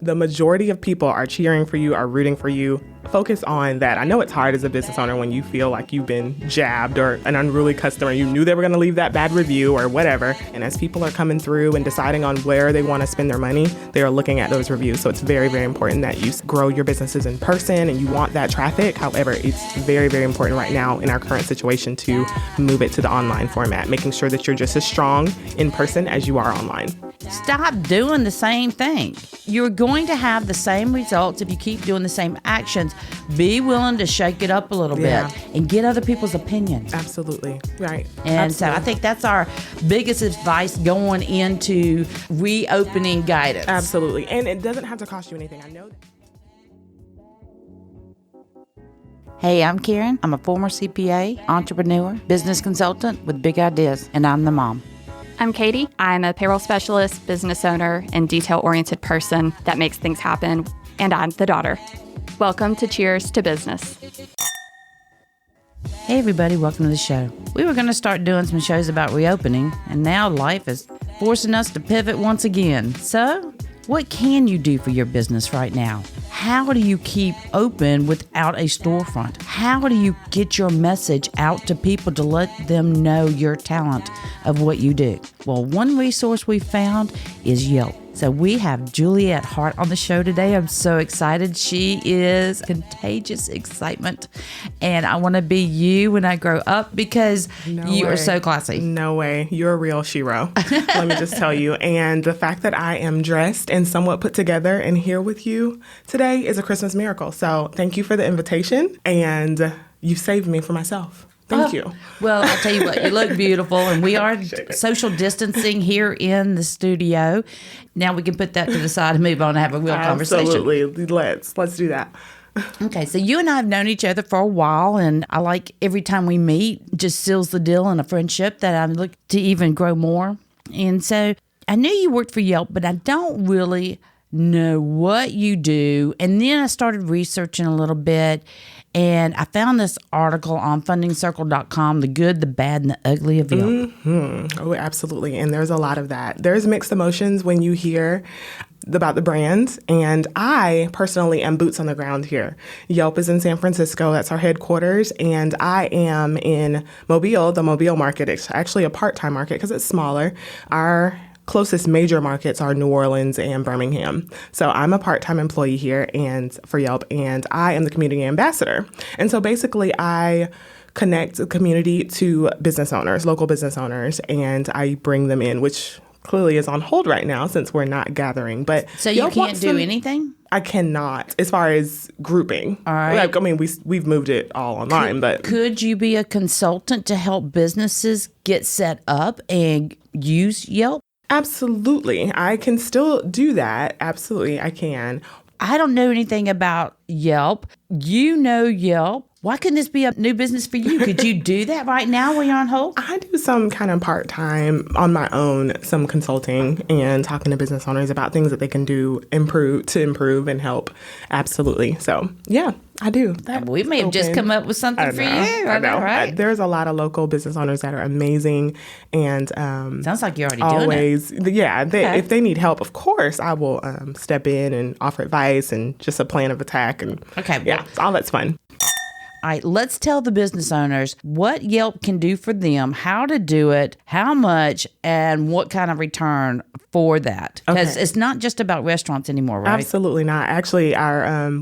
the majority of people are cheering for you, are rooting for you. Focus on that. I know it's hard as a business owner when you feel like you've been jabbed or an unruly customer. You knew they were going to leave that bad review or whatever. And as people are coming through and deciding on where they want to spend their money, they are looking at those reviews. So it's very, very important that you grow your businesses in person and you want that traffic. However, it's very, very important right now in our current situation to move it to the online format, making sure that you're just as strong in person as you are online. Stop doing the same thing. You're going to have the same results if you keep doing the same actions. Be willing to shake it up a little bit and get other people's opinions. Absolutely. Right. And so I think that's our biggest advice going into reopening guidance. Absolutely. And it doesn't have to cost you anything. I know that. Hey, I'm Karen. I'm a former CPA, entrepreneur, business consultant with big ideas, and I'm the mom. I'm Katie. I'm a payroll specialist, business owner, and detail-oriented person that makes things happen, and I'm the daughter. Welcome to Cheers to Business. Hey everybody, welcome to the show. We were going to start doing some shows about reopening, and now life is forcing us to pivot once again. So, what can you do for your business right now? How do you keep open without a storefront? How do you get your message out to people to let them know your talent of what you do? Well, one resource we found is Yelp. So we have Juliet Hart on the show today. I'm so excited. She is contagious excitement. And I want to be you when I grow up because you are so classy. No way. You're a real shero. Let me just tell you. And the fact that I am dressed and somewhat put together and here with you today is a Christmas miracle. So thank you for the invitation. And you saved me for myself. Thank you. Well, I'll tell you what, you look beautiful, and we are social distancing here in the studio. Now we can put that to the side and move on and have a real conversation. Absolutely. Let's do that. Okay, so you and I have known each other for a while, and I like every time we meet, just seals the deal in a friendship that I look to even grow more. And so I knew you worked for Yelp, but I don't really know what you do. And then I started researching a little bit, and I found this article on fundingcircle.com, the good, the bad, and the ugly of Yelp. Mm-hmm. Oh, absolutely. And there's a lot of that. There's mixed emotions when you hear about the brand. And I personally am boots on the ground here. Yelp is in San Francisco. That's our headquarters. And I am in Mobile, the Mobile market. It's actually a part-time market because it's smaller. Our closest major markets are New Orleans and Birmingham. So I'm a part-time employee here and for Yelp, and I am the community ambassador. And so basically I connect the community to business owners, local business owners, and I bring them in, which clearly is on hold right now since we're not gathering. But so you can't do anything? I cannot, as far as grouping. All right. Like, I mean, we've moved it all online, but could you be a consultant to help businesses get set up and use Yelp? Absolutely. I can still do that. Absolutely, I can. I don't know anything about Yelp. You know Yelp. Why couldn't this be a new business for you? Could you do that right now while you're on hold? I do some kind of part-time on my own, some consulting and talking to business owners about things that they can do to improve and help. Absolutely. So, yeah, I do. We may have just come up with something for you. I know. Right? There's a lot of local business owners that are amazing. And sounds like you're already always doing it. Yeah. If they need help, of course, I will step in and offer advice and just a plan of attack. And yeah, all that's fun. All right, let's tell the business owners what Yelp can do for them, how to do it, how much, and what kind of return for that. Because it's not just about restaurants anymore, right? Absolutely not. Actually,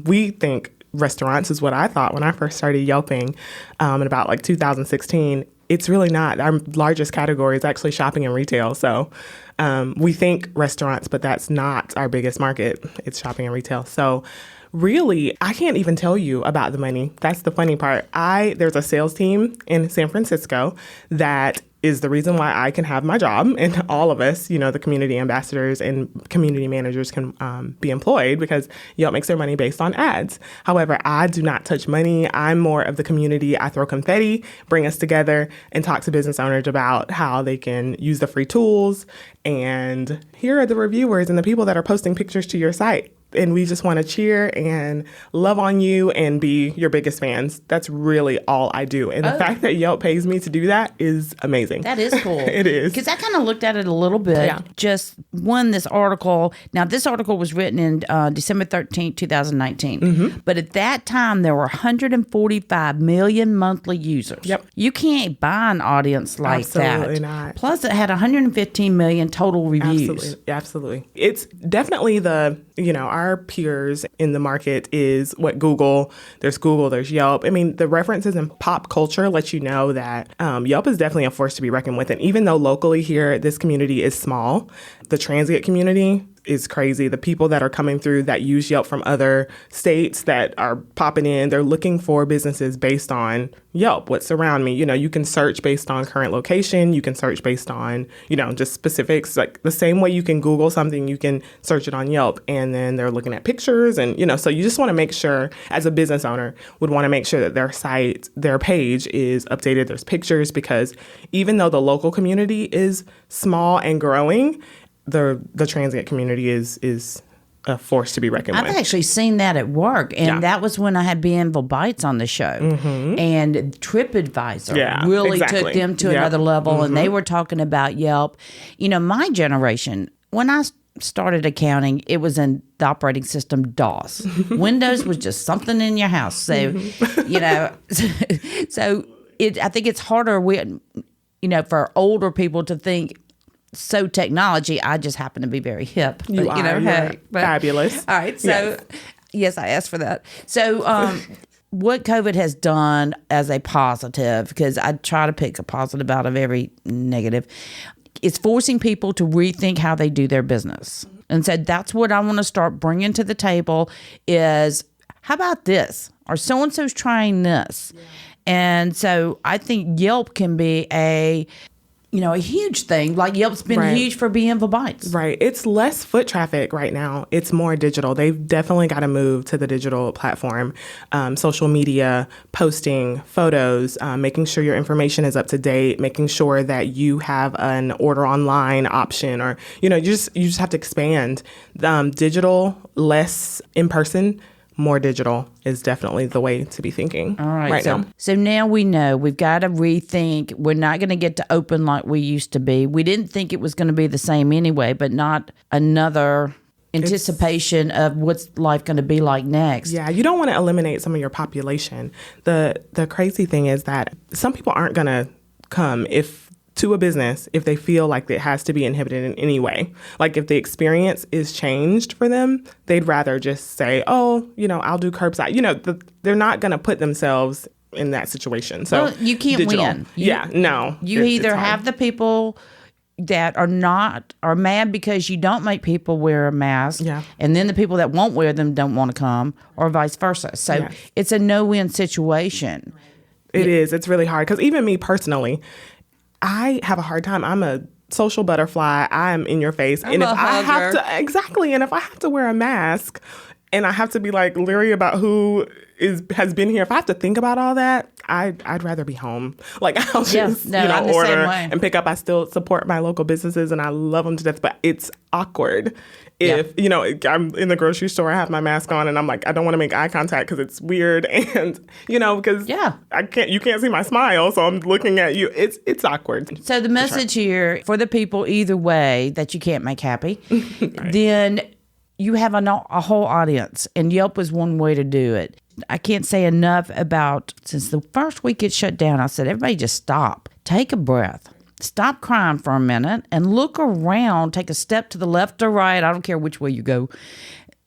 we think restaurants is what I thought when I first started Yelping in about like 2016. It's really not. Our largest category is actually shopping and retail. So we think restaurants, but that's not our biggest market. It's shopping and retail. So really, I can't even tell you about the money. That's the funny part. There's a sales team in San Francisco that is the reason why I can have my job, and all of us, the community ambassadors and community managers can be employed because Yelp makes their money based on ads. However, I do not touch money. I'm more of the community. I throw confetti, bring us together, and talk to business owners about how they can use the free tools. And here are the reviewers and the people that are posting pictures to your site. and we just want to cheer and love on you and be your biggest fans. That's really all I do. And the fact that Yelp pays me to do that is amazing. That is cool. It is. Because I kind of looked at it a little bit. Yeah. Just this article. Now, this article was written in December 13th, 2019. Mm-hmm. But at that time, there were 145 million monthly users. Yep. You can't buy an audience like that. Absolutely not. Plus, it had 115 million total reviews. Absolutely. It's definitely our peers in the market is what Google, there's Yelp. I mean, the references in pop culture let you know that Yelp is definitely a force to be reckoned with. And even though locally here, this community is small, the transient community is crazy. The people that are coming through that use Yelp from other states that are popping in, they're looking for businesses based on Yelp, what's around me. You can search based on current location. You can search based on, just specifics. Like the same way you can Google something, you can search it on Yelp. And then they're looking at pictures. And, so you just want to make sure, as a business owner, would want to make sure that their site, their page is updated. There's pictures, because even though the local community is small and growing, the transient community is a force to be reckoned with. I've actually seen that at work, and that was when I had Bienville Bites on the show, and TripAdvisor really took them to another level, and they were talking about Yelp. My generation, when I started accounting, it was in the operating system DOS. Windows was just something in your house, so so I think it's harder for older people to think. So technology, I just happen to be very hip. But, You're fabulous. All right, so yes, I asked for that. So what COVID has done as a positive, because I try to pick a positive out of every negative, it's forcing people to rethink how they do their business. And so that's what I want to start bringing to the table is, how about this? Or so-and-so's trying this. Yeah. And so I think Yelp can be a huge thing. Like Yelp's been huge for Bienville Bites. Right. It's less foot traffic right now. It's more digital. They've definitely got to move to the digital platform, social media, posting photos, making sure your information is up to date, making sure that you have an order online option, or, you just have to expand. Digital, less in person, more digital is definitely the way to be thinking right now. So now we know we've got to rethink. We're not going to get to open like we used to be. We didn't think it was going to be the same anyway, but not another anticipation of what's life going to be like next. Yeah, you don't want to eliminate some of your population. The crazy thing is that some people aren't going to come to a business if they feel like it has to be inhibited in any way. Like if the experience is changed for them, they'd rather just say, I'll do curbside. They're not going to put themselves in that situation. So you can't win. You either have the people that are mad because you don't make people wear a mask, and then the people that won't wear them don't want to come, or vice versa. So it's a no-win situation. It is. It's really hard, because even me personally, I have a hard time. I'm a social butterfly. I'm in your face. And if I have to wear a mask and I have to be like leery about who has been here, if I have to think about all that, I'd rather be home. Like I'll just order and pick up. I still support my local businesses and I love them to death, but it's awkward. If, I'm in the grocery store, I have my mask on and I'm like, I don't want to make eye contact because it's weird. And, because you can't see my smile. So I'm looking at you. It's awkward. So the message here for the people either way that you can't make happy, then you have a whole audience, and Yelp was one way to do it. I can't say enough about, since the first week it shut down, I said, everybody just stop, take a breath. Stop crying for a minute and look around, take a step to the left or right, I don't care which way you go,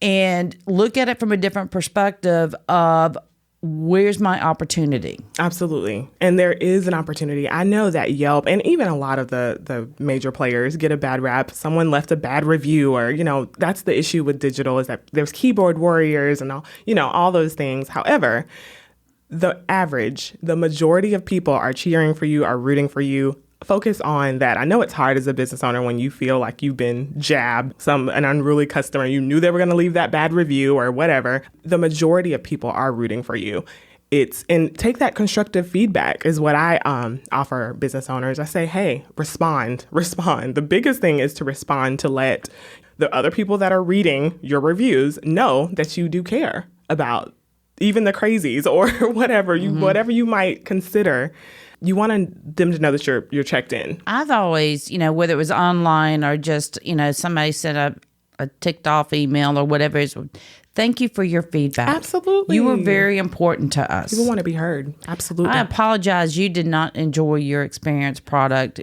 and look at it from a different perspective of where's my opportunity? Absolutely. And there is an opportunity. I know that Yelp and even a lot of the major players get a bad rap. Someone left a bad review, or, that's the issue with digital, is that there's keyboard warriors and all those things. However, the majority of people are cheering for you, are rooting for you. Focus on that. I know it's hard as a business owner when you feel like you've been jabbed, an unruly customer, you knew they were going to leave that bad review or whatever. The majority of people are rooting for you. And take that constructive feedback is what I offer business owners. I say, hey, respond. The biggest thing is to respond, to let the other people that are reading your reviews know that you do care about even the crazies or whatever you might consider. You want them to know that you're checked in. I've always, whether it was online or just, somebody sent a ticked off email or whatever it is, thank you for your feedback. Absolutely. You were very important to us. People want to be heard. Absolutely. I apologize you did not enjoy your experience product.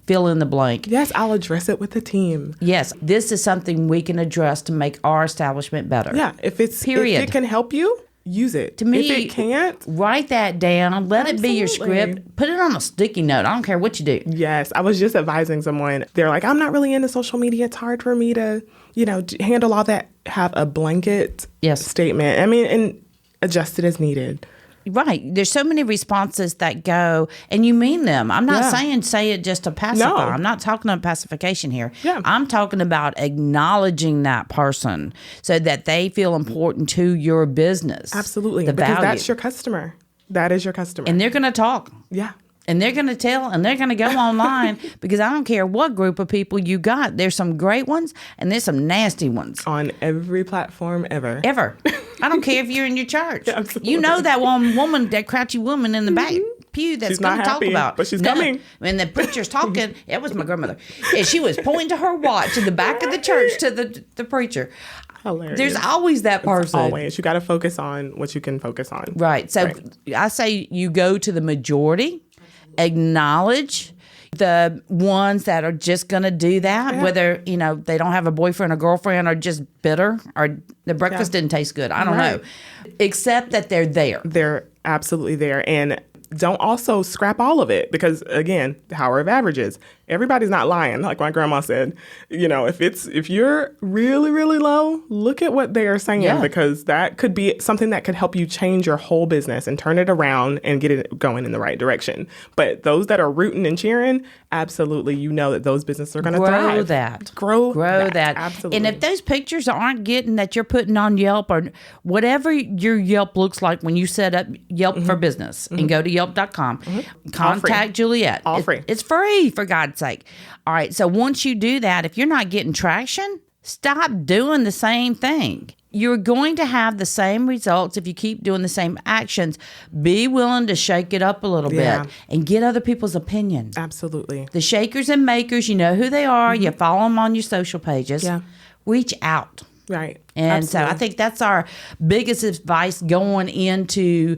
Fill in the blank. Yes, I'll address it with the team. Yes, this is something we can address to make our establishment better. Yeah, if it can help you, use it. To me, if it can't, write that down. Let it be your script. Put it on a sticky note. I don't care what you do. Yes, I was just advising someone. They're like, I'm not really into social media. It's hard for me to, handle all that. Have a blanket statement. I mean, and adjust it as needed. Right. There's so many responses that go, and you mean them. I'm not saying say it just to pacify. No. I'm not talking about pacification here. Yeah. I'm talking about acknowledging that person so that they feel important to your business. Absolutely. The because value. that's your customer. That is your customer. And they're going to talk. Yeah. And they're going to tell, and they're going to go online because I don't care what group of people you got. There's some great ones, and there's some nasty ones. On every platform ever. Ever. I don't care if you're in your church. Yeah, absolutely. You know that woman, that crouchy woman in the back pew that's going to talk about. But she's coming. When the preacher's talking, it was my grandmother. And she was pointing to her watch in the back of the church to the preacher. Hilarious. There's always that person. Always. You got to focus on what you can focus on. Right. So I say you go to the majority. Acknowledge the ones that are just going to do that, whether, they don't have a boyfriend or girlfriend or just bitter or the breakfast didn't taste good. I don't know. Except that they're there. They're absolutely there. And don't also scrap all of it because, again, the power of averages. Everybody's not lying, like my grandma said. If you're really, really low, look at what they are saying because that could be something that could help you change your whole business and turn it around and get it going in the right direction. But those that are rooting and cheering, absolutely, that those businesses are going to thrive. Grow that. Absolutely. And if those pictures aren't getting that you're putting on Yelp or whatever your Yelp looks like when you set up Yelp for business and go to Yelp.com, contact Juliet. All free. It's free, for God's sake. All right. So once you do that, if you're not getting traction, stop doing the same thing. You're going to have the same results if you keep doing the same actions. Be willing to shake it up a little bit and get other people's opinion. Absolutely. The shakers and makers, you know who they are. You follow them on your social pages. Yeah. Reach out. Right. And Absolutely. so I think that's our biggest advice going into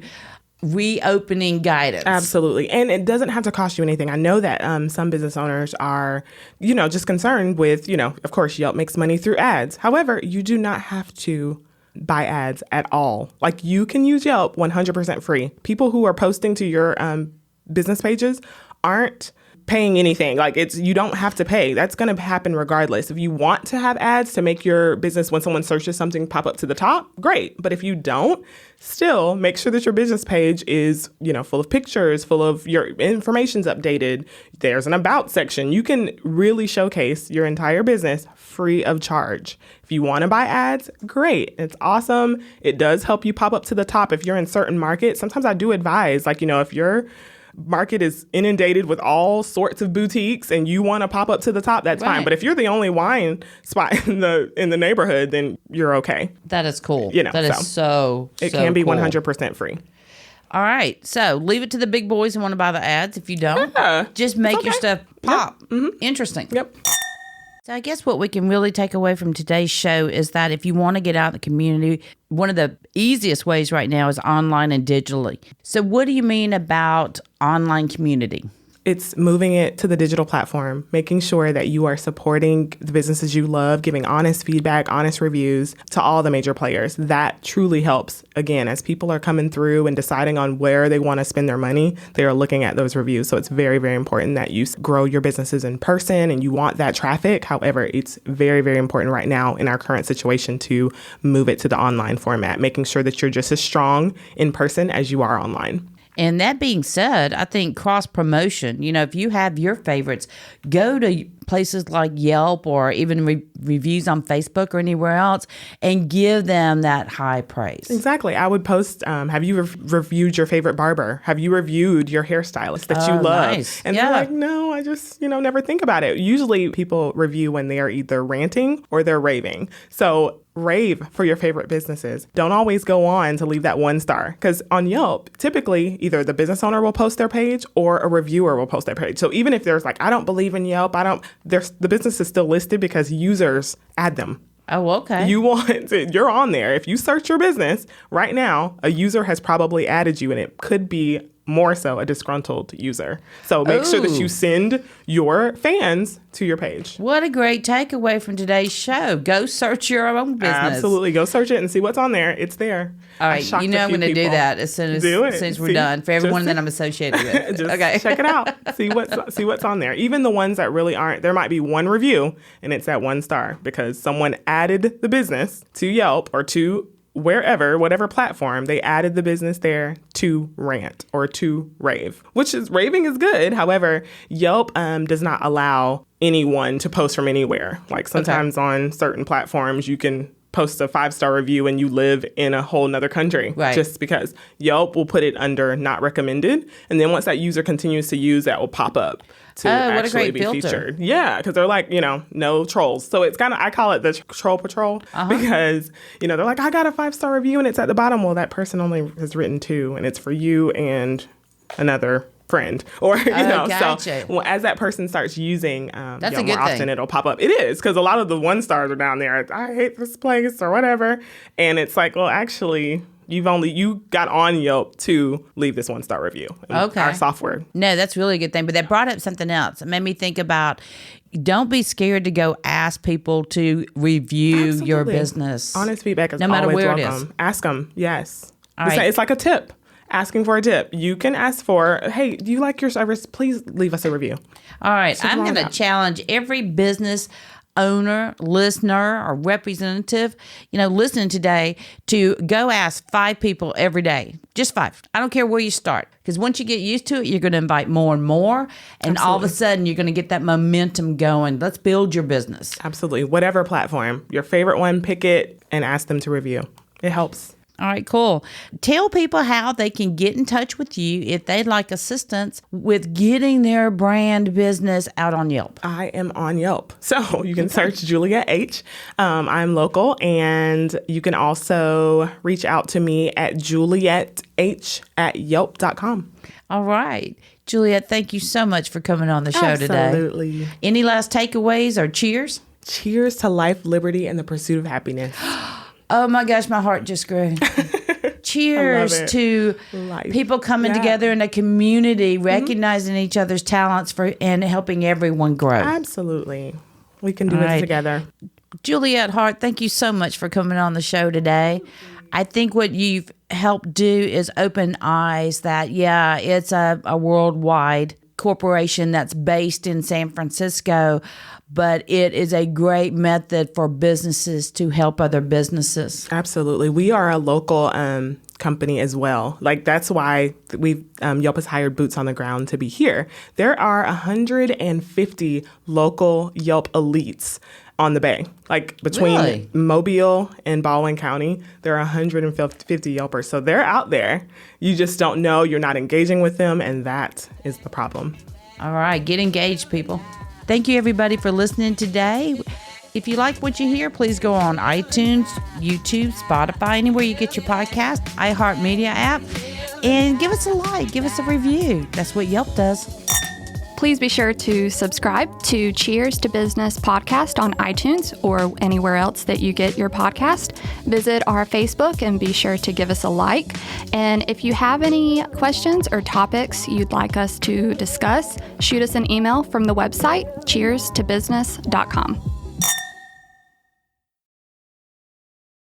reopening guidance. Absolutely. And it doesn't have to cost you anything. I know that some business owners are, just concerned with, of course, Yelp makes money through ads. However, you do not have to buy ads at all. Like you can use Yelp 100% free. People who are posting to your business pages aren't paying anything. Like you don't have to pay. That's going to happen regardless. If you want to have ads to make your business, when someone searches something, pop up to the top, great. But if you don't, still make sure that your business page is, full of pictures, full of your information's updated. There's an about section. You can really showcase your entire business free of charge. If you want to buy ads, great. It's awesome. It does help you pop up to the top if you're in certain markets. Sometimes I do advise, if your market is inundated with all sorts of boutiques and you want to pop up to the top, that's fine. But if you're the only wine spot in the neighborhood, then you're okay. That is cool. That is so it can be cool. 100% free. All right. So leave it to the big boys who want to buy the ads. If you don't, just make your stuff pop. Yep. Mm-hmm. Interesting. Yep. So I guess what we can really take away from today's show is that if you want to get out in the community, one of the easiest ways right now is online and digitally. So what do you mean about online community? It's moving it to the digital platform, making sure that you are supporting the businesses you love, giving honest feedback, honest reviews to all the major players. That truly helps. Again, as people are coming through and deciding on where they want to spend their money, they are looking at those reviews. So it's very, very important that you grow your businesses in person and you want that traffic. However, it's very, very important right now in our current situation to move it to the online format, making sure that you're just as strong in person as you are online. And that being said, I think cross promotion, if you have your favorites, go to places like Yelp or even reviews on Facebook or anywhere else and give them that high praise. Exactly. I would post, have you reviewed your favorite barber? Have you reviewed your hairstylist that you love? Nice. And they're like, no, I just, never think about it. Usually people review when they are either ranting or they're raving. So rave for your favorite businesses. Don't always go on to leave that 1 star, because on Yelp, typically either the business owner will post their page or a reviewer will post their page. So even if there's I don't believe in Yelp, the business is still listed because users add them. Oh, okay. You're on there. If you search your business right now, a user has probably added you, and it could be more so a disgruntled user. So make sure that you send your fans to your page. What a great takeaway from today's show. Go search your own business. Absolutely. Go search it and see what's on there. It's there. All right. I'm going to do that as soon as we're done for everyone that I'm associated with. Okay. Check it out. See what's on there. Even the ones that really aren't. There might be one review and it's at 1 star because someone added the business to Yelp or to whatever platform, they added the business there to rant or to rave, raving is good. However, Yelp does not allow anyone to post from anywhere. Sometimes on certain platforms, you can post a 5-star review and you live in a whole nother country, right? Just because Yelp will put it under not recommended. And then once that user continues to use, that will pop up to actually be filter. Featured. Yeah, because they're no trolls. So it's I call it the troll patrol because, they're like, I got a 5-star review and it's at the bottom. Well, that person only has written 2 and it's for you and another friend, or gotcha. So as that person starts using that's a good more often, thing. it'll pop up. It is, because a lot of the 1 stars are down there. I hate this place or whatever, and it's actually you got on Yelp to leave this 1-star review. Okay, our software. No, that's really a good thing. But that brought up something else. It made me think about. Don't be scared to go ask people to review your business. Honest feedback is no matter always where welcome. It is. Ask them. Yes. All right. It's like a tip. Asking for a tip. You can ask for, hey, do you like your service? Please leave us a review. All right. I'm going to challenge every business owner, listener, or representative, listening today to go ask 5 people every day. Just 5. I don't care where you start. Because once you get used to it, you're going to invite more and more. And Absolutely. All of a sudden, you're going to get that momentum going. Let's build your business. Absolutely. Whatever platform. Your favorite one, pick it and ask them to review. It helps. All right, cool. Tell people how they can get in touch with you if they'd like assistance with getting their brand business out on Yelp. I am on Yelp. So you can search Juliet H. I'm local, and you can also reach out to me at julieth@yelp.com. All right. Juliet, thank you so much for coming on the show today. Absolutely. Any last takeaways or cheers? Cheers to life, liberty, and the pursuit of happiness. Oh my gosh, my heart just grew. Cheers to life. People coming together in a community, recognizing each other's talents and helping everyone grow. Absolutely. We can do it together. Juliet Hart, thank you so much for coming on the show today. I think what you've helped do is open eyes that, it's a worldwide corporation that's based in San Francisco, but it is a great method for businesses to help other businesses. Absolutely. We are a local company as well. That's why Yelp has hired boots on the ground to be here. There are 150 local Yelp Elites on the Bay. Between Mobile and Baldwin County, there are 150 Yelpers. So they're out there. You just don't know. You're not engaging with them, and that is the problem. All right. Get engaged, people. Thank you, everybody, for listening today. If you like what you hear, please go on iTunes, YouTube, Spotify, anywhere you get your podcast, iHeartMedia app, and give us a like, give us a review. That's what Yelp does. Please be sure to subscribe to Cheers to Business podcast on iTunes or anywhere else that you get your podcast. Visit our Facebook and be sure to give us a like. And if you have any questions or topics you'd like us to discuss, shoot us an email from the website cheerstobusiness.com.